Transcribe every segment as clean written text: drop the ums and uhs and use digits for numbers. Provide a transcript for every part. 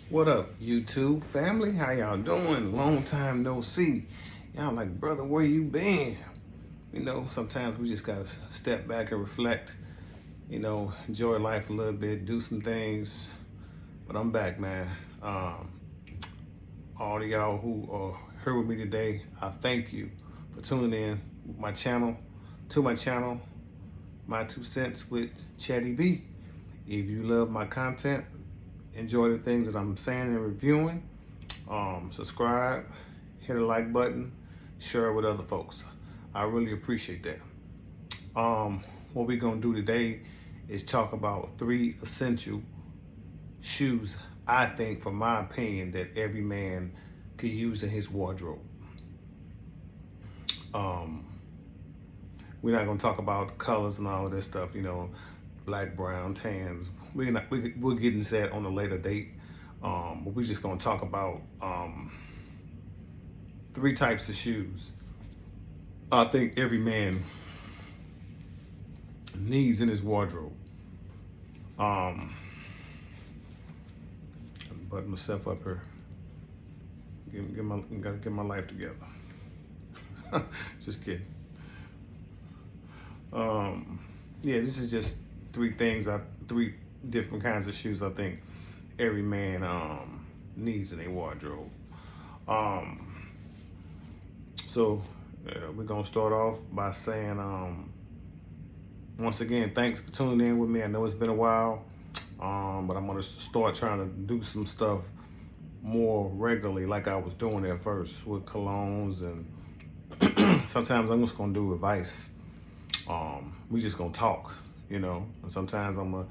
What up, YouTube family? How y'all doing? Long time no see. Y'all like, brother, where you been? Sometimes we just gotta step back and reflect, enjoy life a little bit, do some things. But I'm back, man. All of y'all who are here with me today, I thank you for tuning in my channel, to my channel, My Two Cents with Chatty B. If you love my content, enjoy the things that I'm saying and reviewing, subscribe, hit a like button, share it with other folks. I really appreciate that. What we're gonna do today is talk about 3 essential shoes I think, from my opinion, that every man could use in his wardrobe. Um, we're not gonna talk about colors and all of this stuff, black, brown, tans. We'll get into that on a later date. But we're just gonna talk about 3 types of shoes I think every man needs in his wardrobe. Um, button myself up here. Gotta get my life together. Just kidding. Yeah, this is just 3 different kinds of shoes I think every man needs in a wardrobe. So we're gonna start off by saying, once again, thanks for tuning in with me. I know it's been a while, but I'm gonna start trying to do some stuff more regularly, like I was doing at first with colognes, and sometimes I'm just gonna do advice. We just gonna talk, and sometimes I'm gonna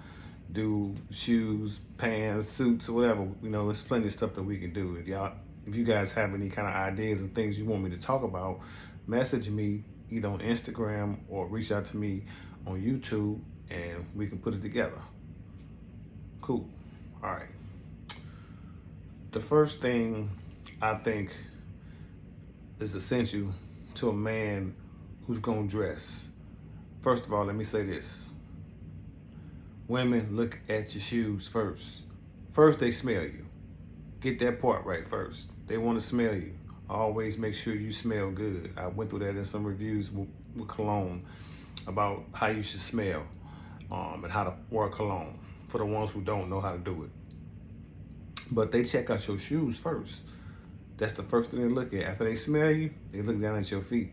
do shoes, pants, suits, or whatever. There's plenty of stuff that we can do. If you guys have any kind of ideas and things you want me to talk about, message me either on Instagram or reach out to me on YouTube, and we can put it together. Cool. All right. The first thing I think is essential to a man who's gonna dress. First of all, let me say this. Women, look at your shoes first. First, they smell you. Get that part right first. They want to smell you. Always make sure you smell good. I went through that in some reviews with cologne about how you should smell, and how to wear cologne for the ones who don't know how to do it. But they check out your shoes first. That's the first thing they look at. After they smell you, they look down at your feet.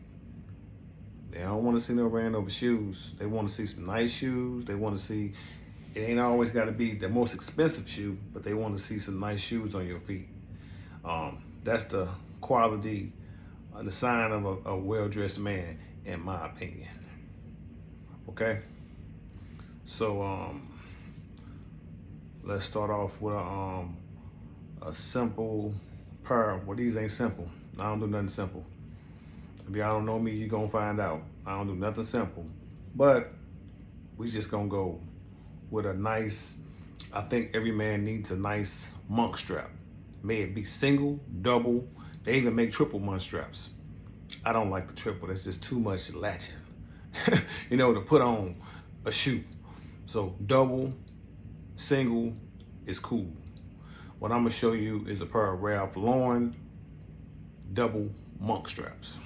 They don't want to see no ran over shoes. They want to see some nice shoes. They want to see, it ain't always got to be the most expensive shoe, but they want to see some nice shoes on your feet. That's the quality and the sign of a well-dressed man, in my opinion. Okay? So let's start off with a simple pair. Well, these ain't simple. I don't do nothing simple. If y'all don't know me, you're gonna find out. I don't do nothing simple. But we just gonna go with a nice, I think every man needs a nice monk strap. May it be single, double, they even make triple monk straps. I don't like the triple, that's just too much latching, to put on a shoe. So double, single is cool. What I'm gonna show you is a pair of Ralph Lauren double monk straps.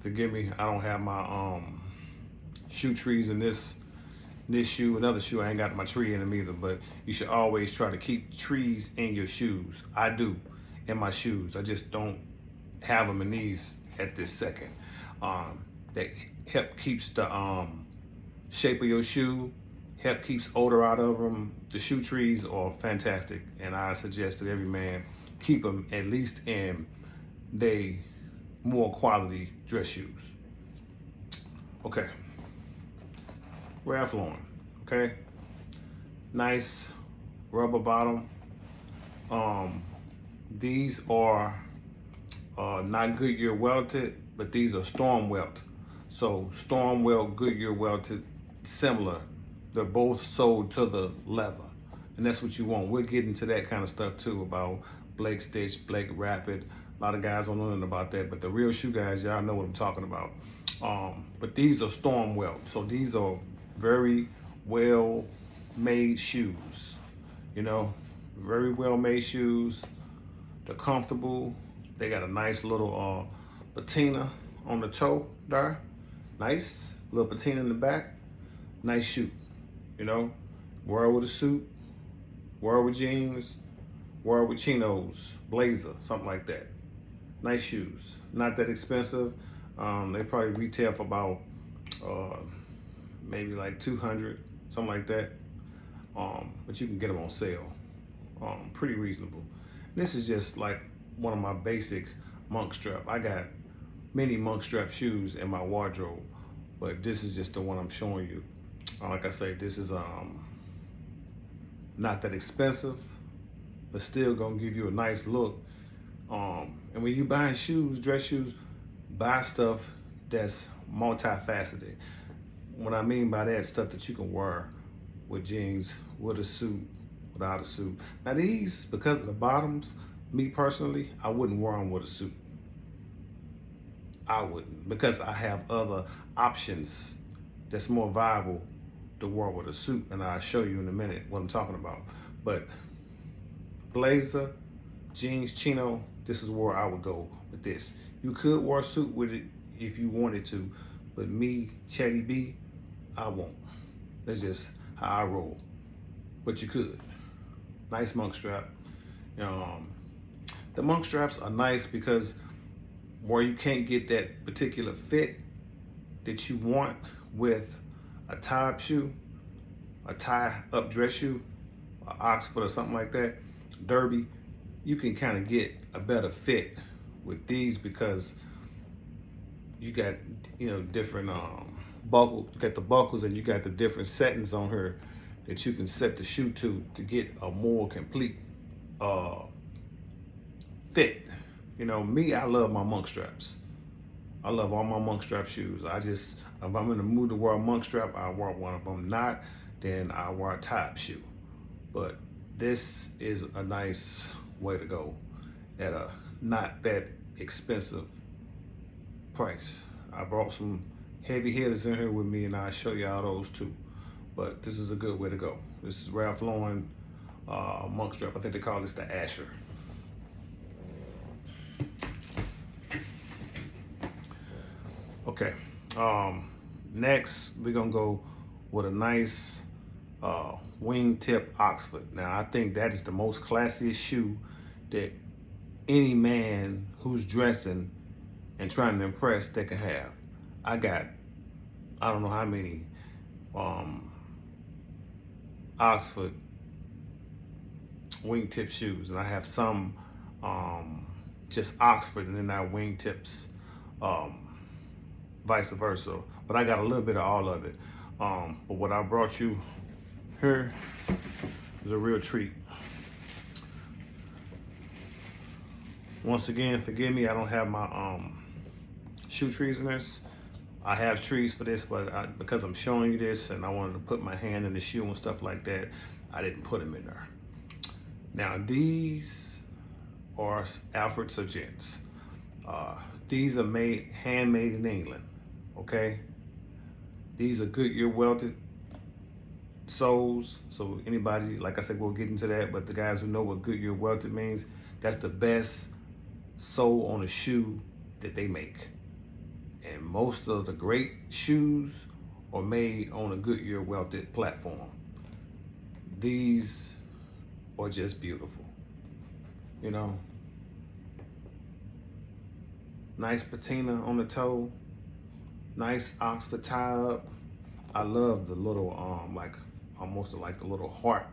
Forgive me, I don't have my shoe trees in this shoe. Another shoe, I ain't got my tree in them either, but you should always try to keep trees in your shoes. I do, in my shoes. I just don't have them in these at this second. That help keeps the shape of your shoe, help keeps odor out of them. The shoe trees are fantastic, and I suggest that every man keep them at least in they more quality dress shoes. Okay. Ralph Lauren, okay? Nice rubber bottom. These are not Goodyear welted, but these are storm welt. So storm welt, Goodyear welted, similar. They're both sold to the leather, and that's what you want. We'll get into that kind of stuff too, about Blake Stitch, Blake Rapid. A lot of guys don't know nothing about that, but the real shoe guys, y'all know what I'm talking about. But these are storm welt, so these are very well made shoes. You know, very well made shoes. They're comfortable. They got a nice little patina on the toe there. Nice little patina in the back. Nice shoe. You know, wear it with a suit, wear it with jeans, wear it with chinos, blazer, something like that. Nice shoes. Not that expensive. They probably retail for about uh, maybe like 200, something like that. But you can get them on sale. Pretty reasonable. This is just like one of my basic monk strap. I got many monk strap shoes in my wardrobe, but this is just the one I'm showing you. Like I say, this is not that expensive, but still gonna give you a nice look. And when you buying shoes, dress shoes, buy stuff that's multifaceted. What I mean by that, stuff that you can wear with jeans, with a suit, without a suit. Now these, because of the bottoms, me personally, I wouldn't wear them with a suit. I wouldn't, because I have other options that's more viable to wear with a suit, and I'll show you in a minute what I'm talking about. But blazer, jeans, chino, this is where I would go with this. You could wear a suit with it if you wanted to, but me, Chatty B, I won't. That's just how I roll. But you could. Nice monk strap. The monk straps are nice because where you can't get that particular fit that you want with a tie-up shoe, a tie-up dress shoe, an Oxford or something like that, derby, you can kind of get a better fit with these because you got, different buckle. You got the buckles and you got the different settings on here that you can set the shoe to get a more complete fit. Me, I love my monk straps. I love all my monk strap shoes. If I'm in the mood to wear a monk strap, I wear one. If I'm not, then I wear a tie-up shoe. But this is a nice way to go at a not that expensive price. I brought some heavy hitters in here with me, and I'll show you all those too. But this is a good way to go. This is Ralph Lauren monk strap. I think they call this the Asher. Okay. Next, we're gonna go with a nice wingtip Oxford. Now, I think that is the most classiest shoe that any man who's dressing and trying to impress that can have. I don't know how many Oxford wingtip shoes, and I have some just Oxford and then I wingtips, vice versa. But I got a little bit of all of it. But what I brought you here is a real treat. Once again, forgive me, I don't have my shoe trees in this. I have trees for this, but because I'm showing you this and I wanted to put my hand in the shoe and stuff like that, I didn't put them in there. Now these are Alfred Sargents. These are handmade in England, okay? These are Goodyear welted soles. So anybody, like I said, we'll get into that, but the guys who know what Goodyear welted means, that's the best sole on a shoe that they make. And most of the great shoes are made on a Goodyear welted platform. These are just beautiful, Nice patina on the toe, nice Oxford tie up. I love the little, like almost like the little heart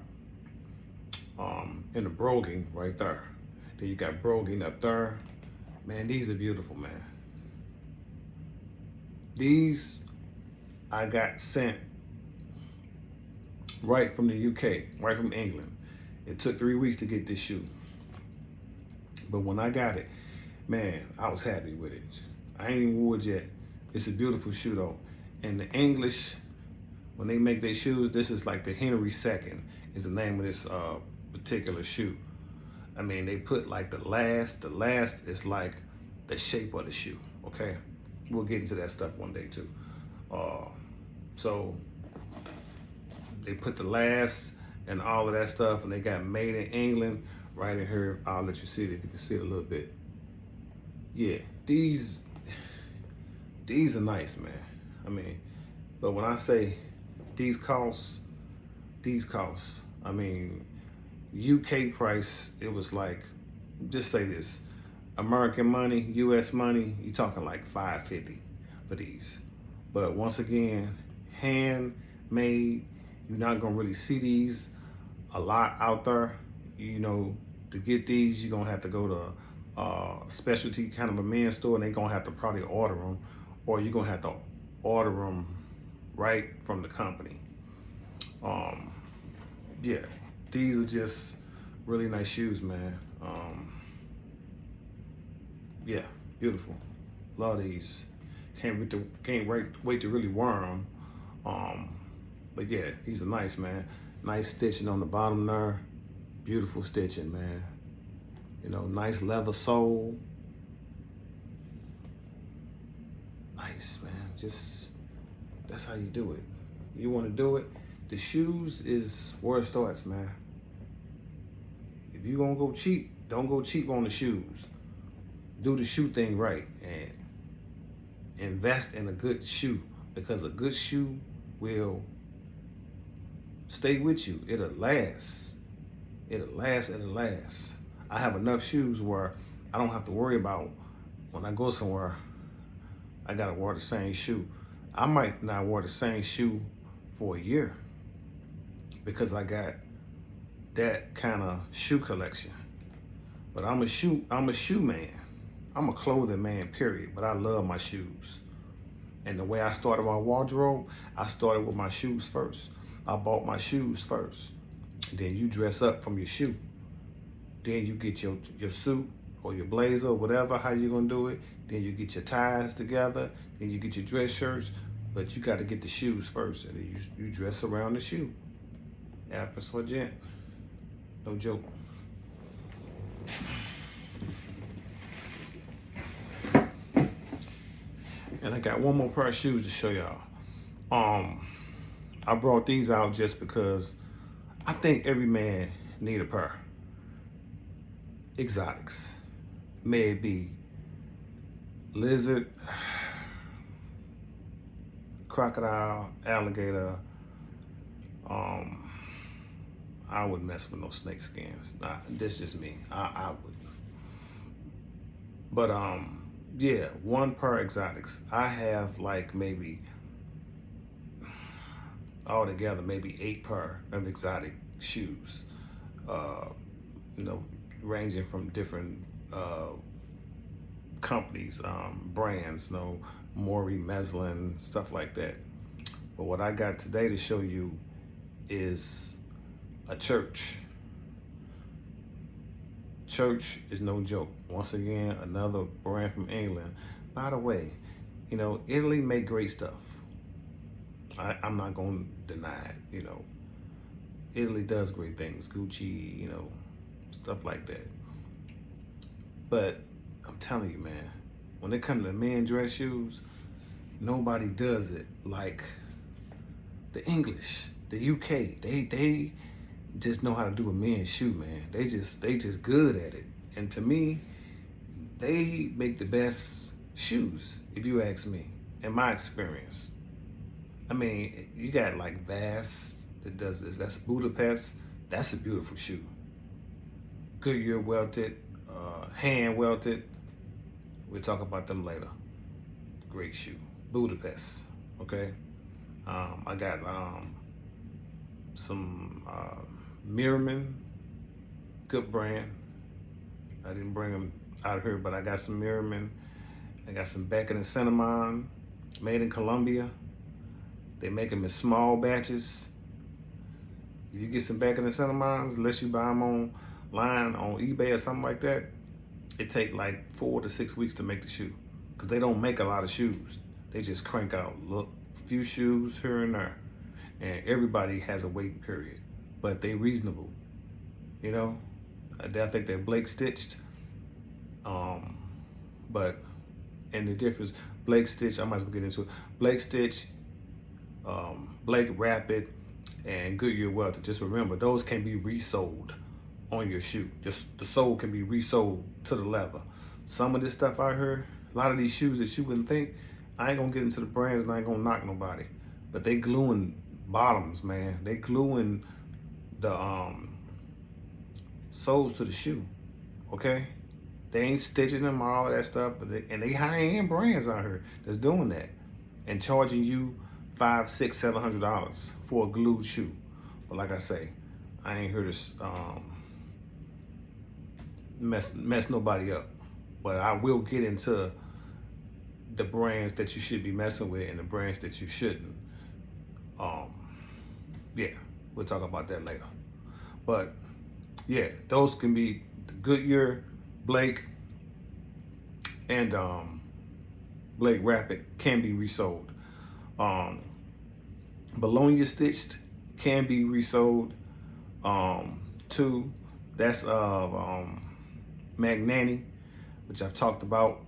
in the broguing right there. Then you got broguing up there. Man, these are beautiful, man. These I got sent right from the UK, right from England. It took 3 weeks to get this shoe. But when I got it, man, I was happy with it. I ain't even wore it yet. It's a beautiful shoe though. And the English, when they make their shoes, this is like the Henry II is the name of this particular shoe. I mean, they put like the last is like the shape of the shoe, okay? We'll get into that stuff one day too. So they put the last and all of that stuff, and they got made in England right in here. I'll let you see it if you can see it a little bit. Yeah, these are nice, man. I mean, but when I say these costs, I mean, UK price, it was like, just say this, American money, US money, you're talking like $5.50 for these. But once again, handmade, you're not gonna really see these a lot out there. You know, to get these, you're gonna have to go to specialty kind of a men's store, and they're gonna have to probably order them, or you're gonna have to order them right from the company. Yeah, these are just really nice shoes, man. Yeah, beautiful. Love these. Can't wait to really wear them. But yeah, these are nice, man. Nice stitching on the bottom there. Beautiful stitching, man. You know, nice leather sole. Nice, man. Just, that's how you do it. You want to do it. The shoes is where it starts, man. If you're gonna go cheap, don't go cheap on the shoes. Do the shoe thing right and invest in a good shoe, because a good shoe will stay with you. It'll last. It'll last. I have enough shoes where I don't have to worry about when I go somewhere, I gotta wear the same shoe. I might not wear the same shoe for a year because I got that kind of shoe collection. But I'm a shoe man. I'm a clothing man, period. But I love my shoes. And the way I started my wardrobe, I started with my shoes first. I bought my shoes first. Then you dress up from your shoe. Then you get your suit or your blazer or whatever, how you gonna do it. Then you get your ties together. Then you get your dress shirts. But you gotta get the shoes first, and then you dress around the shoe. After so gent. No joke. And I got one more pair of shoes to show y'all. I brought these out just because I think every man need a pair. Exotics. May it be lizard, crocodile, alligator. I wouldn't mess with no snake skins. Nah, this is just me. I would. But yeah, one pair of exotics. I have like maybe altogether maybe 8 pair of exotic shoes. You know, ranging from different companies, brands, you know, Maury, Meslin, stuff like that. But what I got today to show you is a Church. Church is no joke. Once again, another brand from England. By the way, you know, Italy make great stuff. I'm not gonna deny it, you know. Italy does great things, Gucci, you know, stuff like that. But I'm telling you, man, when it comes to men dress shoes, nobody does it like the English, the UK. They just know how to do a men's shoe, man. They just good at it. And to me, they make the best shoes, if you ask me, in my experience. I mean, you got like Vass that does this. That's Budapest. That's a beautiful shoe. Goodyear welted, hand welted. We'll talk about them later. Great shoe. Budapest. Okay. I got some Mirman, good brand. I didn't bring them out of here, but I got some Mirman. I got some Beckett and Cinnamon, made in Colombia. They make them in small batches. If you get some Beckett and Cinnamons, unless you buy them online on eBay or something like that, it take like 4 to 6 weeks to make the shoe, because they don't make a lot of shoes. They just crank out a few shoes here and there, and everybody has a waiting period, but they reasonable, you know. I think they're Blake stitched, but and the difference, Blake stitch, I might as well get into it. Blake stitch, Blake rapid, and Goodyear Welter. Just remember, those can be resold on your shoe. Just the sole can be resold to the leather. Some of this stuff out here, a lot of these shoes that you wouldn't think, I ain't gonna get into the brands and I ain't gonna knock nobody, but they gluing bottoms, man. They gluing the soles to the shoe, okay? They ain't stitching them, all of that stuff, but they high-end brands out here that's doing that and charging you $500, $600, $700 for a glued shoe. But like I say, I ain't here to mess nobody up. But I will get into the brands that you should be messing with and the brands that you shouldn't. Yeah, we'll talk about that later. But yeah, those can be the Goodyear, Blake, and Blake Rapid can be resold. Bologna stitched can be resold too. That's Magnani, which I've talked about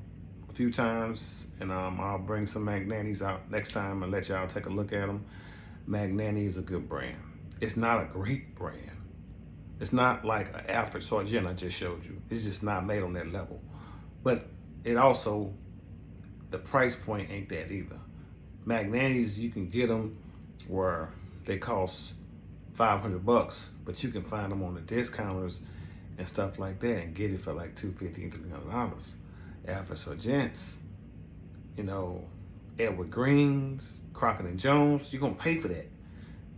a few times, and I'll bring some Magnanis out next time and let y'all take a look at them. Magnani is a good brand. It's not a great brand. It's not like an Alfred Sargent I just showed you. It's just not made on that level. But it also, the price point ain't that either. Magnanis, you can get them where they cost $500, but you can find them on the discounters and stuff like that and get it for like $250 and $300. Alfred Sargents, you know, Edward Greens, Crockett and Jones, you're gonna pay for that.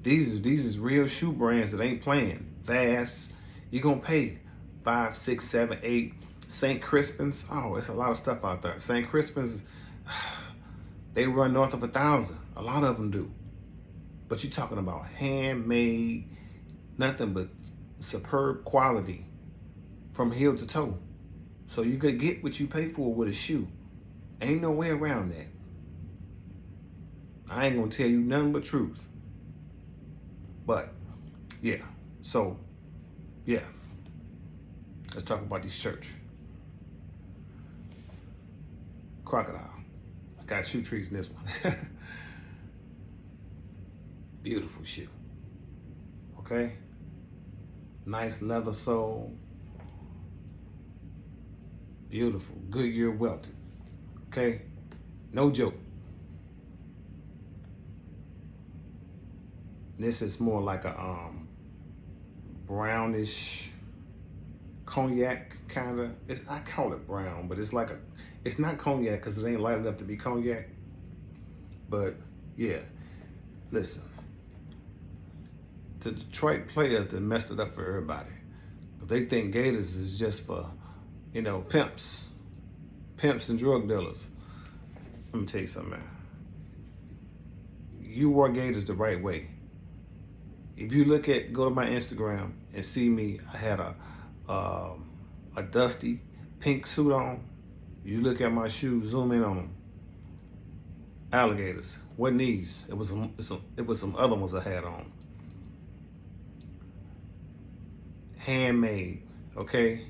These is real shoe brands that ain't playing. Vast, you're gonna pay 5, 6, 7, 8. St. Crispin's, oh, it's a lot of stuff out there. St. Crispin's, they run north of 1,000. A lot of them do. But you're talking about handmade, nothing but superb quality from heel to toe. So you could get what you pay for with a shoe. Ain't no way around that. I ain't gonna tell you nothing but truth. But yeah, so yeah, let's talk about this church. Crocodile. I got shoe trees in this one. Beautiful shoe. Okay? Nice leather sole. Beautiful. Goodyear welted. Okay? No joke. This is more like a brownish cognac kind of. I call it brown, but it's like it's not cognac because it ain't light enough to be cognac. But yeah, listen, the Detroit players that messed it up for everybody. But they think Gators is just for, you know, pimps and drug dealers. Let me tell you something, man. You wore Gators the right way. If you go to my Instagram and see me, I had a dusty pink suit on. You look at my shoes, zoom in on them. Alligators. Wasn't these? It was some other ones I had on. Handmade, okay?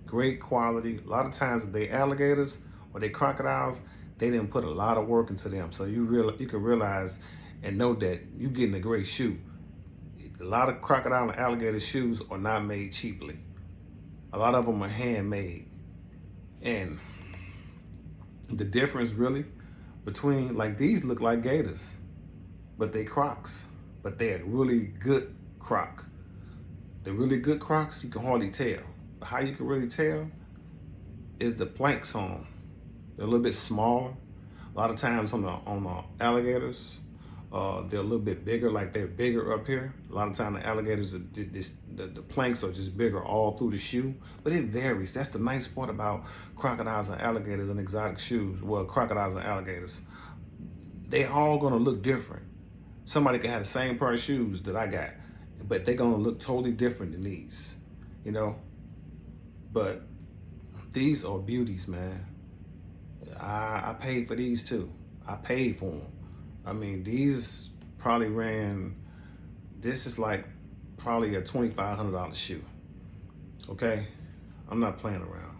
Great quality. A lot of times if they alligators or they crocodiles, they didn't put a lot of work into them. So you can realize and know that you're getting a great shoe. A lot of crocodile and alligator shoes are not made cheaply. A lot of them are handmade. And the difference really between, like, these look like Gators, but they Crocs, but they're really good Croc. The really good Crocs, you can hardly tell. But how you can really tell is the planks on them. They're a little bit smaller. A lot of times on the alligators, they're a little bit bigger, like they're bigger up here. A lot of times the alligators, the planks are just bigger all through the shoe, but it varies. That's the nice part about crocodiles and alligators and exotic shoes. Well, crocodiles and alligators, they all gonna look different. Somebody can have the same pair of shoes that I got, but they're gonna look totally different than these, you know? But these are beauties, man. I paid for these too. I paid for them. I mean, these probably this is like probably a $2,500 shoe. Okay? I'm not playing around.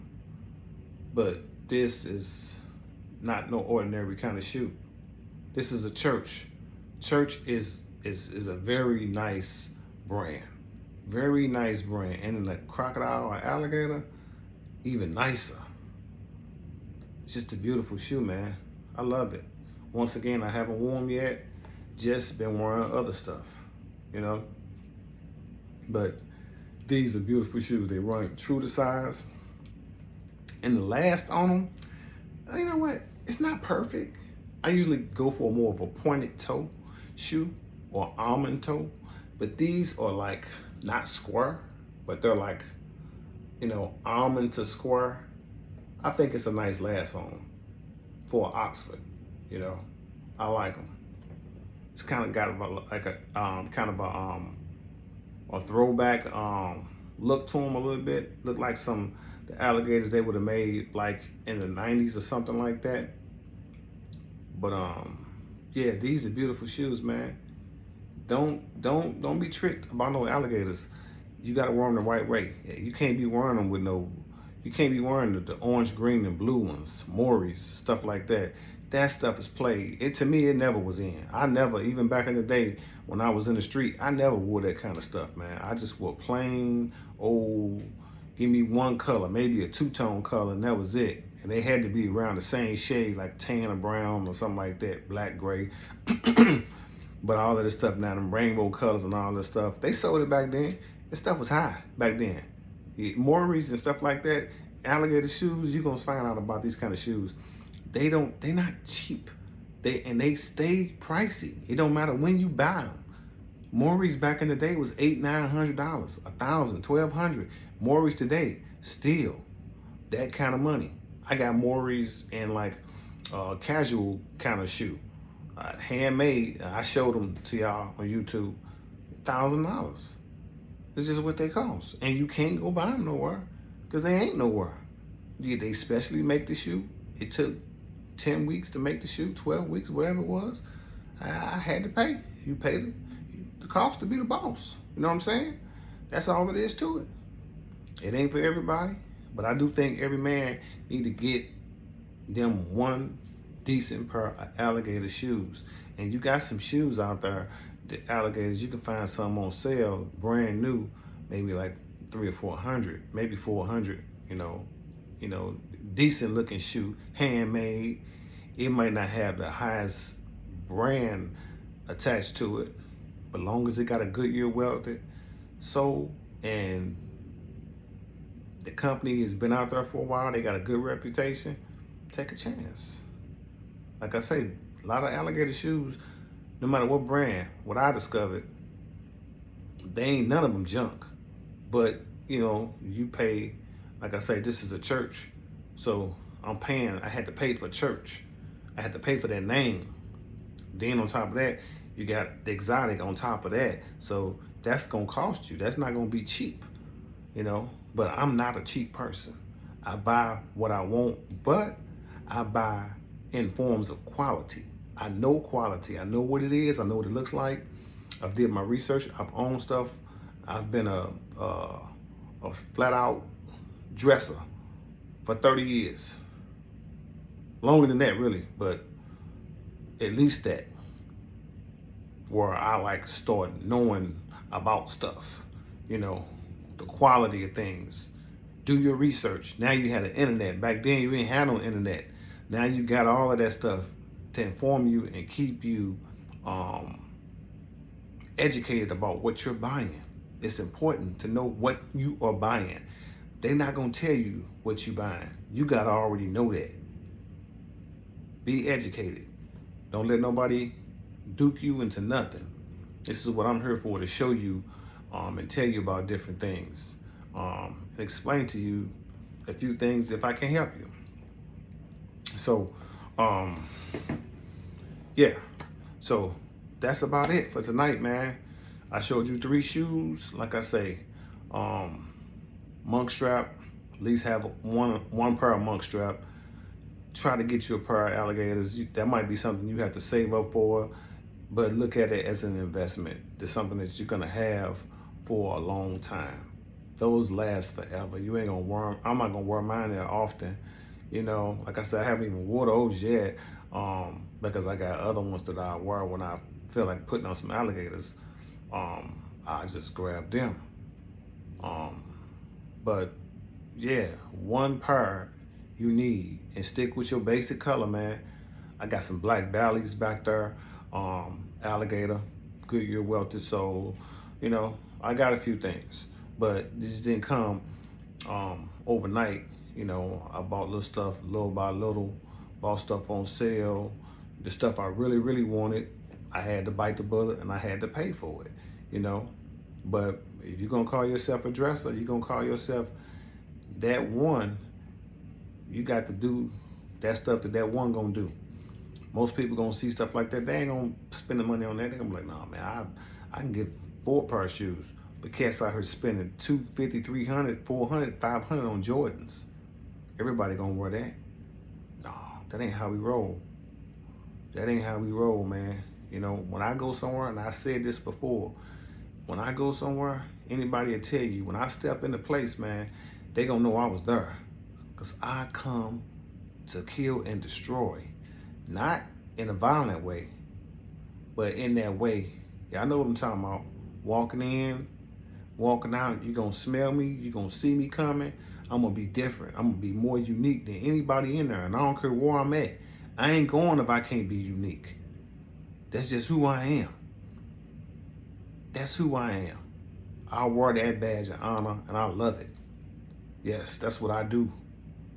But this is not no ordinary kind of shoe. This is a church. Church is is a very nice brand. Very nice brand. And the crocodile or alligator, even nicer. It's just a beautiful shoe, man. I love it. Once again, I haven't worn them yet. Just been wearing other stuff, you know. But these are beautiful shoes. They run true to size. And the last on them, you know what? It's not perfect. I usually go for more of a pointed toe shoe or almond toe. But these are like not square, but they're like, you know, almond to square. I think it's a nice last on them for Oxford, you know. I like them. It's kind of got like a kind of a throwback look to them a little bit. Look like some the alligators they would have made like in the 90s or something like that. But yeah, these are beautiful shoes, man. Don't be tricked about no alligators. You gotta wear them the right way. Yeah, you can't be wearing them with no. You can't be wearing the orange, green, and blue ones, Maury's, stuff like that. That stuff is played. It to me, it never was in. I never, even back in the day when I was in the street, I never wore that kind of stuff, man. I just wore plain old. Give me one color, maybe a two-tone color, and that was it. And they had to be around the same shade, like tan or brown or something like that, black, gray. But all of this stuff now, them rainbow colors and all this stuff, they sold it back then. This stuff was high back then. Maury's and stuff like that, alligator shoes, you're gonna find out about these kind of shoes. They're not cheap. They stay pricey. It don't matter when you buy them. Maury's back in the day was $800-900, $1,000, $1,200. Maury's today, still that kind of money. I got Maury's in like casual kind of shoe, handmade. I showed them to y'all on YouTube. $1,000. It's just what they cost, and you can't go buy them nowhere because they ain't nowhere. They specially make the shoe. It took 10 weeks to make the shoe, 12 weeks, whatever it was. I had to pay. You paid the cost to be the boss. You know what I'm saying? That's all it is to it. It ain't for everybody, but I do think every man need to get them one decent pair of alligator shoes. And you got some shoes out there, the alligators, you can find some on sale, brand new, maybe like 300 or 400, maybe 400, you know, decent looking shoe, handmade. It might not have the highest brand attached to it, but long as it got a Goodyear welded sole and the company has been out there for a while, they got a good reputation, take a chance. Like I say, a lot of alligator shoes, no matter what brand, what I discovered, they ain't none of them junk. But, you know, you pay, like I say, this is a church. So I'm paying, I had to pay for church. I had to pay for that name. Then on top of that, you got the exotic on top of that. So that's gonna cost you. That's not gonna be cheap, you know? But I'm not a cheap person. I buy what I want, but I buy in forms of quality. I know quality. I know what it is. I know what it looks like. I've did my research. I've owned stuff. I've been a flat out dresser for 30 years. Longer than that, really, but at least that. Where I like start knowing about stuff, you know, the quality of things. Do your research. Now you had the internet. Back then you didn't have no internet. Now you got all of that stuff to inform you and keep you educated about what you're buying. It's important to know what you are buying. They're not gonna tell you what you're buying. You gotta already know that. Be educated. Don't let nobody duke you into nothing. This is what I'm here for, to show you and tell you about different things and explain to you a few things if I can help you. So yeah, so that's about it for tonight, man. I showed you 3 shoes. Like I say, monk strap, at least have one pair of monk strap. Try to get you a pair of alligators. That might be something you have to save up for, but look at it as an investment. It's something that you're gonna have for a long time. Those last forever. You ain't gonna wear them. I'm not gonna wear mine that often. You know, like I said, I haven't even wore those yet. because I got other ones that I wear when I feel like putting on some alligators. I just grab them. Um, but yeah, one pair you need, and stick with your basic color, man. I got some black Bally's back there, alligator, Goodyear welted sole. You know, I got a few things, but this didn't come overnight. You know, I bought little stuff little by little, bought stuff on sale. The stuff I really, really wanted, I had to bite the bullet and I had to pay for it, you know. But if you're gonna call yourself a dresser, you're gonna call yourself that one, you got to do that stuff that one gonna do. Most people gonna see stuff like that, they ain't gonna spend the money on that. They gonna be like, nah, man, I can get 4 pair of shoes. But cats out here spending 250, 300, 400, 500 on Jordans. Everybody gonna wear that. No, that ain't how we roll. That ain't how we roll, man. You know, when I go somewhere, and I said this before, when I go somewhere, anybody will tell you, when I step into place, man, they gonna know I was there. Because I come to kill and destroy. Not in a violent way, but in that way. Y'all know what I'm talking about. Walking in, walking out, you're gonna smell me, you're gonna see me coming. I'm gonna be different. I'm gonna be more unique than anybody in there. And I don't care where I'm at. I ain't going if I can't be unique. That's just who I am. That's who I am. I wear that badge of honor and I love it. Yes, that's what I do.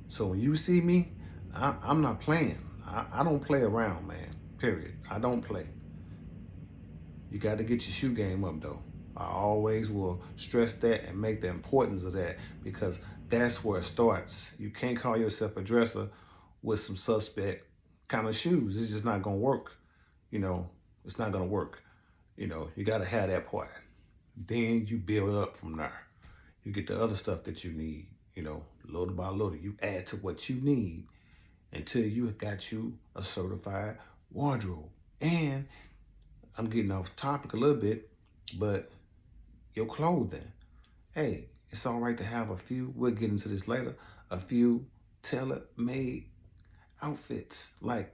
So when you see me, I'm not playing. I don't play around, man. Period. I don't play. You got to get your shoe game up, though. I always will stress that and make the importance of that, because that's where it starts. You can't call yourself a dresser with some suspect kind of shoes. It's just not going to work. You know, it's not going to work. You know, you got to have that part. Then you build up from there. You get the other stuff that you need, you know, little by little. You add to what you need until you got you a certified wardrobe. And I'm getting off topic a little bit, but your clothing. Hey, it's all right to have a few, we'll get into this later, a few tailor-made outfits, like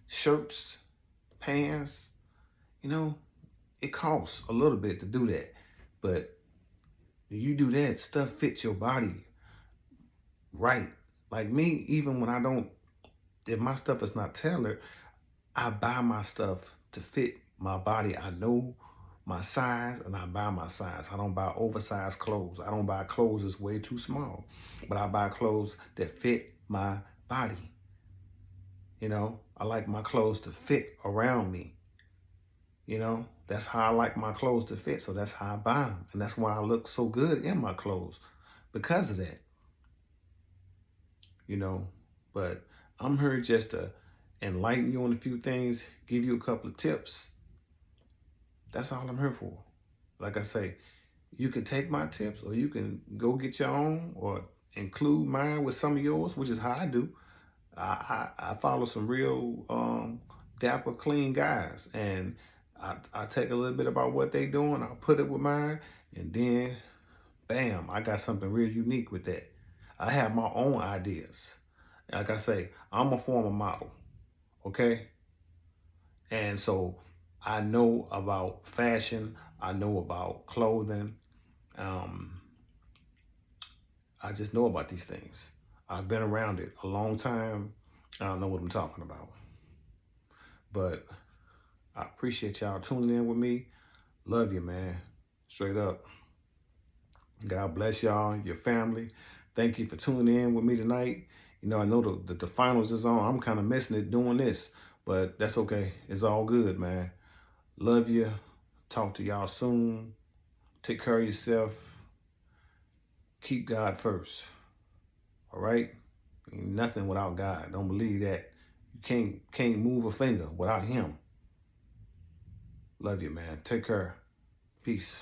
shirts, pants. You know, it costs a little bit to do that. But you do that, stuff fits your body right. Like me, even when I don't, if my stuff is not tailored, I buy my stuff to fit my body. I know my size and I buy my size. I don't buy oversized clothes. I don't buy clothes that's way too small, but I buy clothes that fit my body. You know, I like my clothes to fit around me. You know, that's how I like my clothes to fit. So that's how I buy them. And that's why I look so good in my clothes, because of that. You know, but I'm here just to enlighten you on a few things, give you a couple of tips. That's all I'm here for. Like I say, you can take my tips or you can go get your own or include mine with some of yours, which is how I do. I follow some real dapper, clean guys, and I take a little bit about what they doing, I'll put it with mine, and then bam, I got something real unique with that. I have my own ideas. Like I say, I'm a former model, okay? And so I know about fashion, I know about clothing. Um, I just know about these things. I've been around it a long time. I don't know what I'm talking about. But I appreciate y'all tuning in with me. Love you, man. Straight up. God bless y'all, your family. Thank you for tuning in with me tonight. You know, I know the finals is on. I'm kind of missing it doing this, but that's okay. It's all good, man. Love you. Talk to y'all soon. Take care of yourself. Keep God first. All right? Ain't nothing without God. Don't believe that. You can't move a finger without him. Love you, man. Take care. Peace.